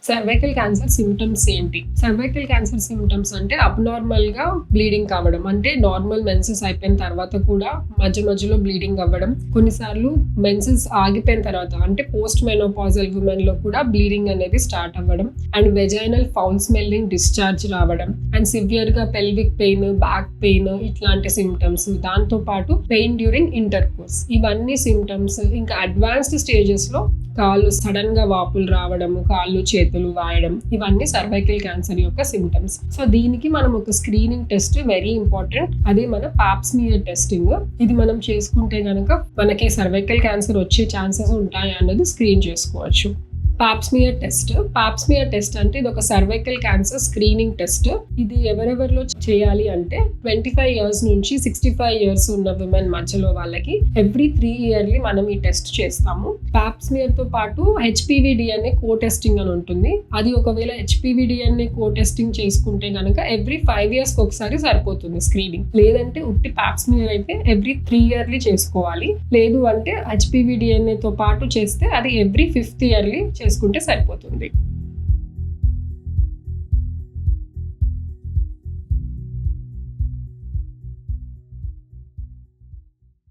Cervical cancer symptoms ఏంటి? Cervical cancer symptoms అంటే abnormal గా బ్లీడింగ్ అవ్వడం, అంటే నార్మల్ మెన్సెస్ అయిపోయిన తర్వాత కూడా మధ్య మధ్యలో బ్లీడింగ్ అవ్వడం, కొన్నిసార్లు మెన్సెస్ ఆగిపోయిన తర్వాత అంటే పోస్ట్ మెనోపాజల్ ఉమెన్ లో కూడా బ్లీడింగ్ అనేది స్టార్ట్ అవ్వడం, and vaginal foul smelling discharge రావడం, అండ్ సివియర్ గా పెల్విక్ పెయిన్, బ్యాక్ పెయిన్ ఇట్లాంటి సిమ్టమ్స్, దాంతో పాటు పెయిన్ డ్యూరింగ్ ఇంటర్ కోర్స్, ఇవన్నీ సిమ్టమ్స్. ఇంకా అడ్వాన్స్డ్ స్టేజెస్ లో కాళ్ళు సడన్ గా వాపులు రావడము, కాళ్ళు చేతులు వాయడం, ఇవన్నీ సర్వైకల్ క్యాన్సర్ యొక్క సిమ్టమ్స్. సో దీనికి మనం ఒక స్క్రీనింగ్ టెస్ట్ వెరీ ఇంపార్టెంట్, అదే మన పాప్స్మియర్ టెస్టింగ్. ఇది మనం చేసుకుంటే గనక మనకి సర్వైకల్ క్యాన్సర్ వచ్చే ఛాన్సెస్ ఉంటాయి అన్నది స్క్రీన్ చేసుకోవచ్చు. పాప్స్మియర్ టెస్ట్ అంటే ఇది ఒక సర్వైకల్ క్యాన్సర్ స్క్రీనింగ్ టెస్ట్. ఇది ఎవరెవరిలో చేయాలి అంటే 25 years నుంచి 65 years ఉన్న విమెన్ మధ్యలో వాళ్ళకి ఎవ్రీ 3 years మనం ఈ టెస్ట్ చేస్తాము. పాప్స్మియర్ తో పాటు హెచ్పివి DNA కో టెస్టింగ్ అని ఉంటుంది. అది ఒకవేళ హెచ్పివి DNA కో టెస్టింగ్ చేసుకుంటే కనుక ఎవ్రీ 5 years ఒకసారి సరిపోతుంది స్క్రీనింగ్. లేదంటే ఉట్టి పాప్స్మియర్ అయితే ఎవ్రీ 3 years చేసుకోవాలి. లేదు అంటే హెచ్పివి DNA తో పాటు చేస్తే అది ఎవ్రీ 5th year చేసుకుంటే సరిపోతుంది.